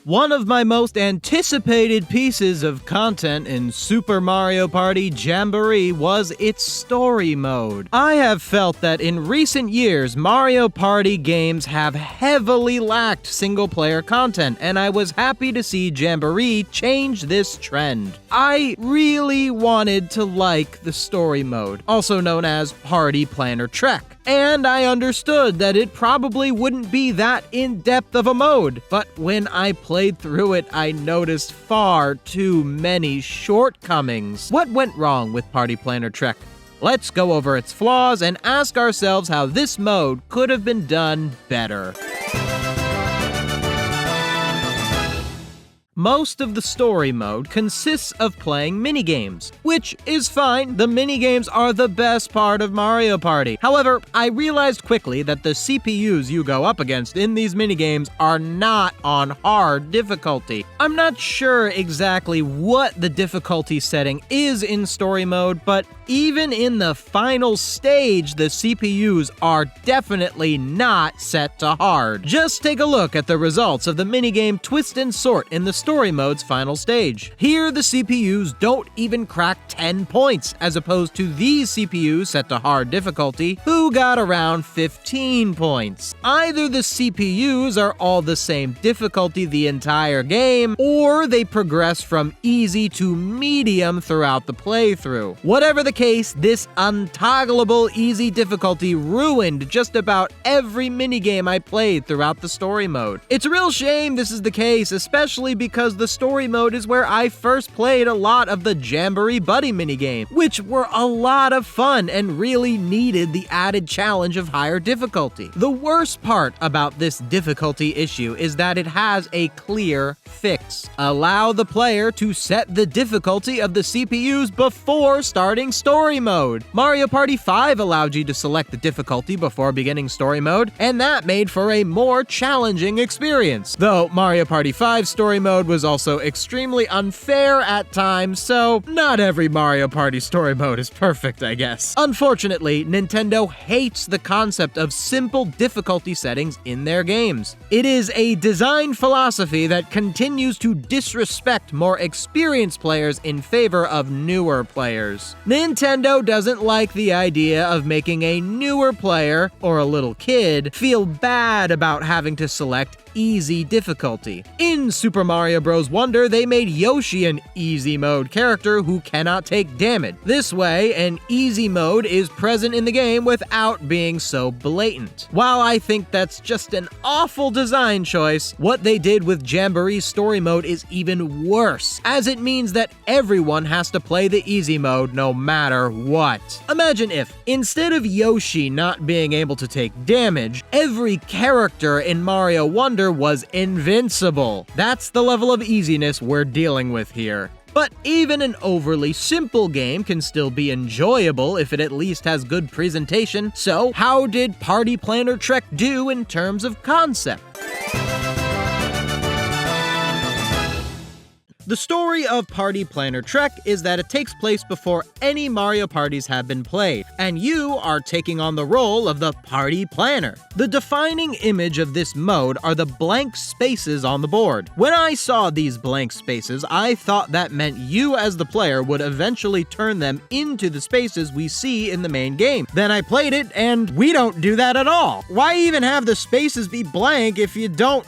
One of my most anticipated pieces of content in Super Mario Party Jamboree was its story mode. I have felt that in recent years, Mario Party games have heavily lacked single-player content, and I was happy to see Jamboree change this trend. I really wanted to like the story mode, also known as Party Planner Trek. And I understood that it probably wouldn't be that in-depth of a mode, but when I played through it, I noticed far too many shortcomings. What went wrong with Party Planner Trek? Let's go over its flaws and ask ourselves how this mode could have been done better. Most of the story mode consists of playing minigames, which is fine. The minigames are the best part of Mario Party. However, I realized quickly that the CPUs you go up against in these minigames are not on hard difficulty. I'm not sure exactly what the difficulty setting is in story mode, but even in the final stage, the CPUs are definitely not set to hard. Just take a look at the results of the minigame Twist and Sort in the story mode's final stage. Here, the CPUs don't even crack 10 points, as opposed to these CPUs set to hard difficulty, who got around 15 points. Either the CPUs are all the same difficulty the entire game, or they progress from easy to medium throughout the playthrough. Whatever the case, this untoggleable easy difficulty ruined just about every minigame I played throughout the story mode. It's a real shame this is the case, especially because the story mode is where I first played a lot of the Jamboree Buddy minigame, which were a lot of fun and really needed the added challenge of higher difficulty. The worst part about this difficulty issue is that it has a clear fix. Allow the player to set the difficulty of the CPUs before starting story mode. Mario Party 5 allowed you to select the difficulty before beginning story mode, and that made for a more challenging experience. Though Mario Party 5 story mode was also extremely unfair at times, so not every Mario Party story mode is perfect, I guess. Unfortunately, Nintendo hates the concept of simple difficulty settings in their games. It is a design philosophy that continues to disrespect more experienced players in favor of newer players. Nintendo doesn't like the idea of making a newer player, or a little kid, feel bad about having to select easy difficulty. In Super Mario Bros. Wonder, they made Yoshi an easy mode character who cannot take damage. This way, an easy mode is present in the game without being so blatant. While I think that's just an awful design choice, what they did with Jamboree story mode is even worse, as it means that everyone has to play the easy mode no matter what. Imagine if, instead of Yoshi not being able to take damage, every character in Mario Wonder was invincible. That's the level of easiness we're dealing with here. But even an overly simple game can still be enjoyable if it at least has good presentation. So, how did Party Planner Trek do in terms of concept? The story of Party Planner Trek is that it takes place before any Mario parties have been played, and you are taking on the role of the party planner. The defining image of this mode are the blank spaces on the board. When I saw these blank spaces, I thought that meant you as the player would eventually turn them into the spaces we see in the main game. Then I played it, and we don't do that at all. Why even have the spaces be blank if you don't,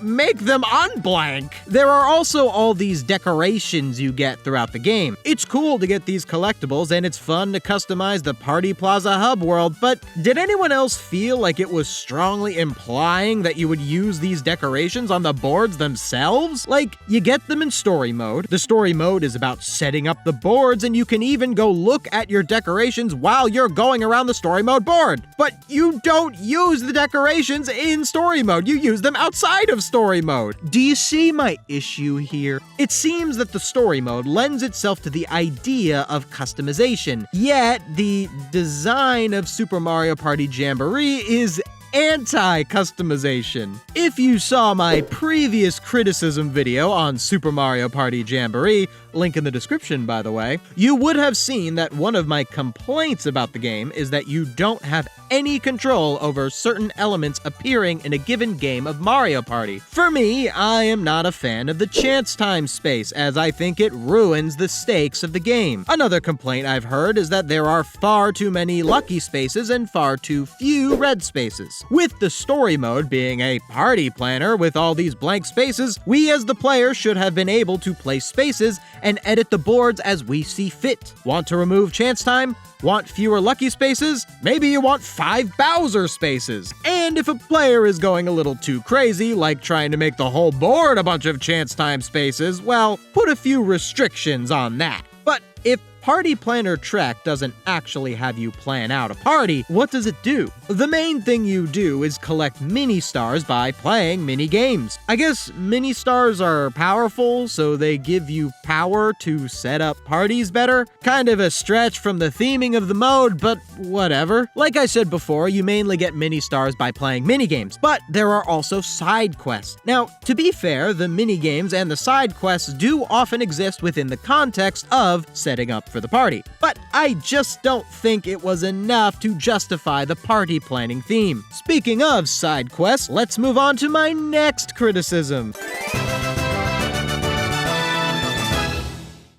make them unblank? There are also all these decorations you get throughout the game. It's cool to get these collectibles, and it's fun to customize the Party Plaza hub world, but did anyone else feel like it was strongly implying that you would use these decorations on the boards themselves? Like, you get them in story mode. The story mode is about setting up the boards, and you can even go look at your decorations while you're going around the story mode board. But you don't use the decorations in story mode. You use them outside of story mode. Do you see my issue here? It seems that the story mode lends itself to the idea of customization, yet the design of Super Mario Party Jamboree is anti-customization. If you saw my previous criticism video on Super Mario Party Jamboree, link in the description by the way, you would have seen that one of my complaints about the game is that you don't have any control over certain elements appearing in a given game of Mario Party. For me, I am not a fan of the chance time space, as I think it ruins the stakes of the game. Another complaint I've heard is that there are far too many lucky spaces and far too few red spaces. With the story mode being a party planner with all these blank spaces, we as the player should have been able to place spaces and edit the boards as we see fit. Want to remove chance time? Want fewer lucky spaces? Maybe you want 5 Bowser spaces. And if a player is going a little too crazy, like trying to make the whole board a bunch of chance time spaces, well, put a few restrictions on that. But if Party Planner Trek doesn't actually have you plan out a party, what does it do? The main thing you do is collect mini-stars by playing mini-games. I guess mini-stars are powerful, so they give you power to set up parties better? Kind of a stretch from the theming of the mode, but whatever. Like I said before, you mainly get mini-stars by playing mini-games, but there are also side quests. Now, to be fair, the mini-games and the side quests do often exist within the context of setting up for the party, but I just don't think it was enough to justify the party planning theme. Speaking of side quests, let's move on to my next criticism.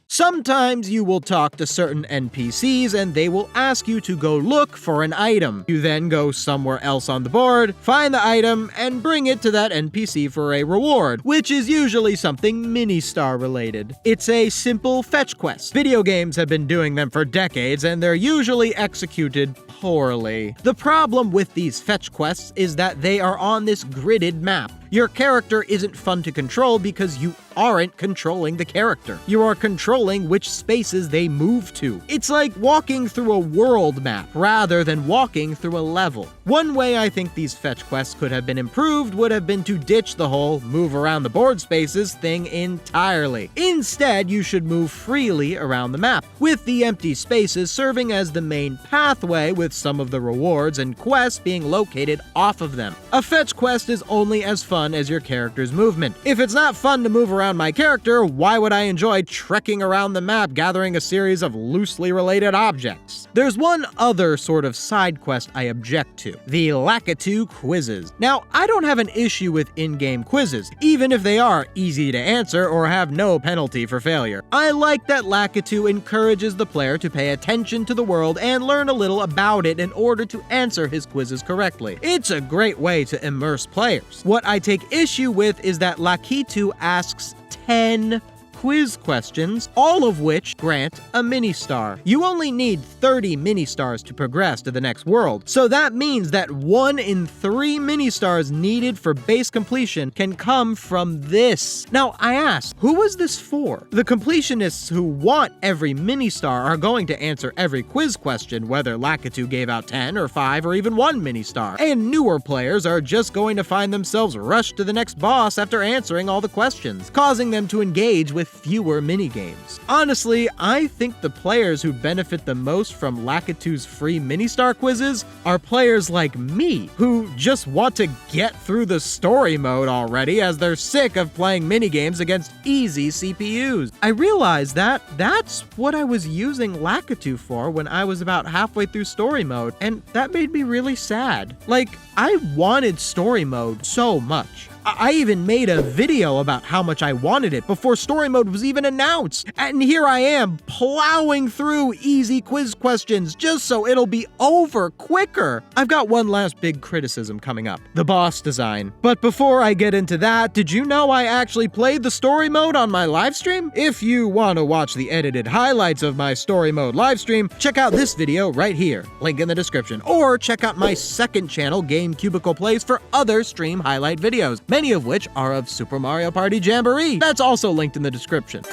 Sometimes you will talk to certain NPCs and they will ask you to go look for an item. You then go somewhere else on the board, find the item, and bring it to that NPC for a reward, which is usually something mini-star related. It's a simple fetch quest. Video games have been doing them for decades and they're usually executed poorly. The problem with these fetch quests is that they are on this gridded map. Your character isn't fun to control because you aren't controlling the character. You are controlling which spaces they move to. It's like walking through a world map rather than walking through a level. One way I think these fetch quests could have been improved would have been to ditch the whole move around the board spaces thing entirely. Instead, you should move freely around the map, with the empty spaces serving as the main pathway with some of the rewards and quests being located off of them. A fetch quest is only as fun as your character's movement. If it's not fun to move around my character, why would I enjoy trekking around the map gathering a series of loosely related objects? There's one other sort of side quest I object to: the Lakitu quizzes. Now, I don't have an issue with in-game quizzes, even if they are easy to answer or have no penalty for failure. I like that Lakitu encourages the player to pay attention to the world and learn a little about it in order to answer his quizzes correctly. It's a great way to immerse players. What I take issue with is that Lakitu asks 10 quiz questions, all of which grant a mini-star. You only need 30 mini-stars to progress to the next world, so that means that 1 in 3 mini-stars needed for base completion can come from this. Now, I ask, who was this for? The completionists who want every mini-star are going to answer every quiz question, whether Lakitu gave out 10 or 5 or even 1 mini-star. And newer players are just going to find themselves rushed to the next boss after answering all the questions, causing them to engage with fewer mini-games. Honestly, I think the players who benefit the most from Lakitu's free mini-star quizzes are players like me, who just want to get through the story mode already as they're sick of playing mini-games against easy CPUs. I realized that that's what I was using Lakitu for when I was about halfway through story mode, and that made me really sad. Like, I wanted story mode so much. I even made a video about how much I wanted it before story mode was even announced. And here I am, plowing through easy quiz questions just so it'll be over quicker. I've got one last big criticism coming up: the boss design. But before I get into that, did you know I actually played the story mode on my livestream? If you want to watch the edited highlights of my story mode livestream, check out this video right here, link in the description. Or check out my second channel, Game Cubicle Plays, for other stream highlight videos, many of which are of Super Mario Party Jamboree. That's also linked in the description.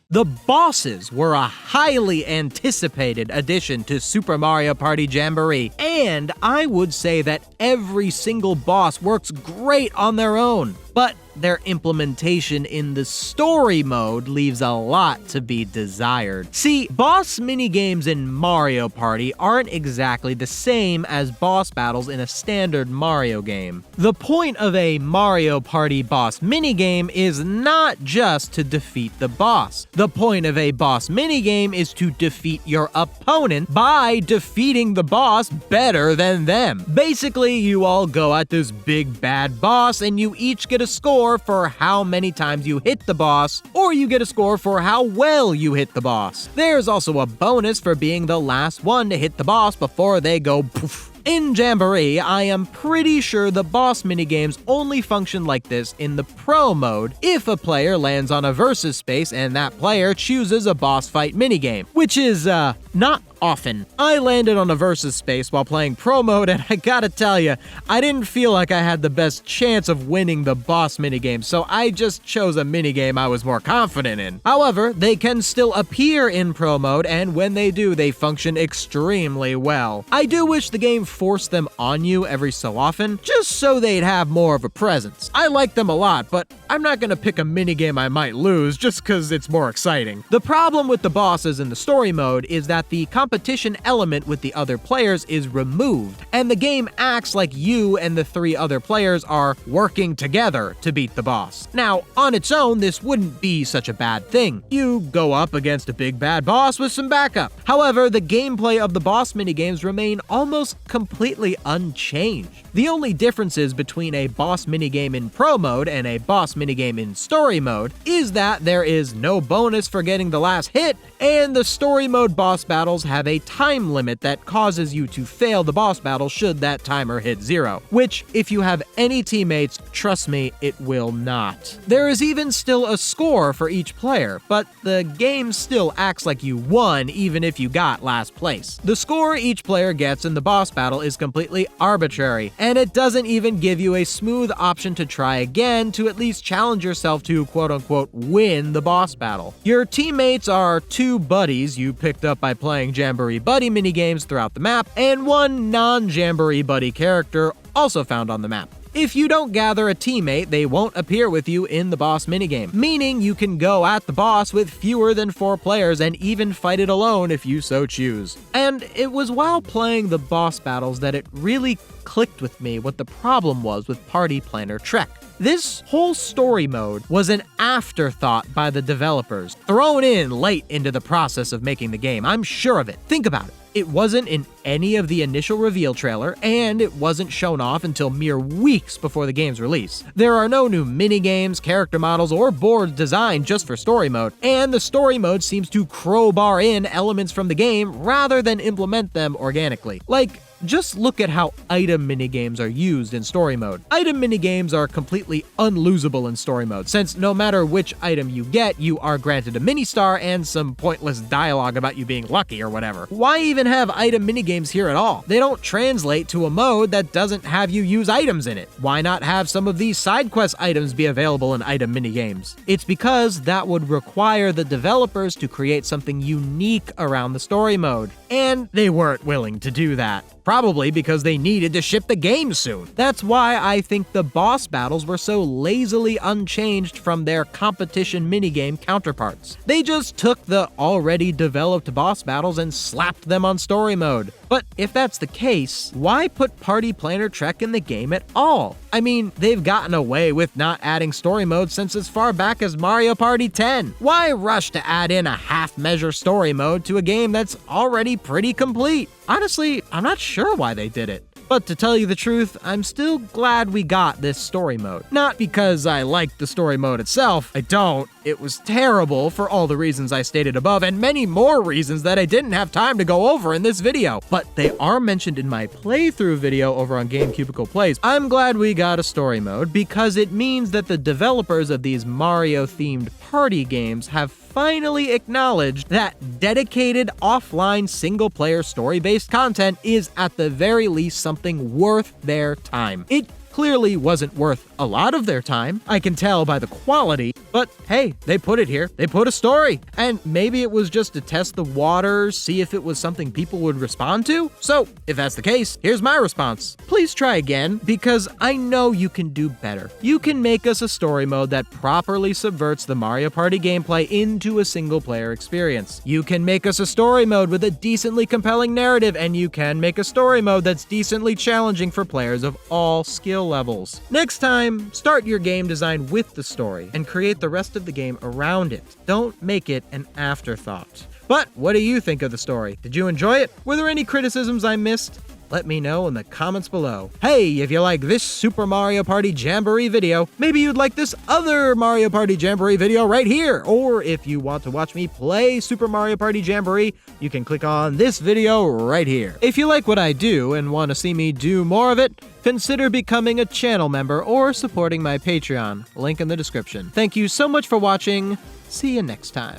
The bosses were a highly anticipated addition to Super Mario Party Jamboree, and I would say that every single boss works great on their own. But their implementation in the story mode leaves a lot to be desired. See, boss minigames in Mario Party aren't exactly the same as boss battles in a standard Mario game. The point of a Mario Party boss minigame is not just to defeat the boss. The point of a boss minigame is to defeat your opponent by defeating the boss better than them. Basically, you all go at this big bad boss and you each get a score for how many times you hit the boss, or you get a score for how well you hit the boss. There's also a bonus for being the last one to hit the boss before they go poof. In Jamboree, I am pretty sure the boss minigames only function like this in the Pro mode if a player lands on a versus space and that player chooses a boss fight minigame, which is, not often. I landed on a versus space while playing Pro mode, and I gotta tell you, I didn't feel like I had the best chance of winning the boss minigame, so I just chose a minigame I was more confident in. However, they can still appear in Pro mode, and when they do, they function extremely well. I do wish the game forced them on you every so often, just so they'd have more of a presence. I like them a lot, but I'm not gonna pick a minigame I might lose just cause it's more exciting. The problem with the bosses in the story mode is that the competition element with the other players is removed, and the game acts like you and the 3 other players are working together to beat the boss. Now, on its own, this wouldn't be such a bad thing. You go up against a big bad boss with some backup. However, the gameplay of the boss minigames remain almost completely unchanged. The only differences between a boss minigame in Pro mode and a boss minigame in story mode is that there is no bonus for getting the last hit, and the story mode boss battles have a time limit that causes you to fail the boss battle should that timer hit 0, which, if you have any teammates, trust me, it will not. There is even still a score for each player, but the game still acts like you won even if you got last place. The score each player gets in the boss battle is completely arbitrary, and it doesn't even give you a smooth option to try again to at least challenge yourself to quote-unquote win the boss battle. Your teammates are 2 buddies you picked up by playing Jamboree Buddy minigames throughout the map, and 1 non-Jamboree Buddy character also found on the map. If you don't gather a teammate, they won't appear with you in the boss minigame, meaning you can go at the boss with fewer than 4 players and even fight it alone if you so choose. And it was while playing the boss battles that it really clicked with me what the problem was with Party Planner Trek. This whole story mode was an afterthought by the developers, thrown in late into the process of making the game. I'm sure of it. Think about it. It wasn't in any of the initial reveal trailer, and it wasn't shown off until mere weeks before the game's release. There are no new minigames, character models, or boards designed just for story mode, and the story mode seems to crowbar in elements from the game rather than implement them organically. Like, just look at how item minigames are used in story mode. Item minigames are completely unlosable in story mode, since no matter which item you get, you are granted a mini-star and some pointless dialogue about you being lucky or whatever. Why even have item minigames here at all? They don't translate to a mode that doesn't have you use items in it. Why not have some of these side quest items be available in item minigames? It's because that would require the developers to create something unique around the story mode, and they weren't willing to do that. Probably because they needed to ship the game soon. That's why I think the boss battles were so lazily unchanged from their competition minigame counterparts. They just took the already developed boss battles and slapped them on story mode. But if that's the case, why put Party Planner Trek in the game at all? I mean, they've gotten away with not adding story mode since as far back as Mario Party 10. Why rush to add in a half-measure story mode to a game that's already pretty complete? Honestly, I'm not sure why they did it. But to tell you the truth, I'm still glad we got this story mode. Not because I liked the story mode itself, I don't. It was terrible for all the reasons I stated above, and many more reasons that I didn't have time to go over in this video. But they are mentioned in my playthrough video over on CUBICLE Plays. I'm glad we got a story mode because it means that the developers of these Mario-themed party games have finally acknowledged that dedicated offline single-player story-based content is at the very least something worth their time. It clearly wasn't worth a lot of their time. I can tell by the quality, but hey, they put it here. They put a story. And maybe it was just to test the waters, see if it was something people would respond to. So, if that's the case, here's my response. Please try again, because I know you can do better. You can make us a story mode that properly subverts the Mario Party gameplay into a single-player experience. You can make us a story mode with a decently compelling narrative, and you can make a story mode that's decently challenging for players of all skill levels. Next time, start your game design with the story and create the rest of the game around it. Don't make it an afterthought. But what do you think of the story? Did you enjoy it? Were there any criticisms I missed? Let me know in the comments below. Hey, if you like this Super Mario Party Jamboree video, maybe you'd like this other Mario Party Jamboree video right here. Or if you want to watch me play Super Mario Party Jamboree, you can click on this video right here. If you like what I do and want to see me do more of it, consider becoming a channel member or supporting my Patreon. Link in the description. Thank you so much for watching. See you next time.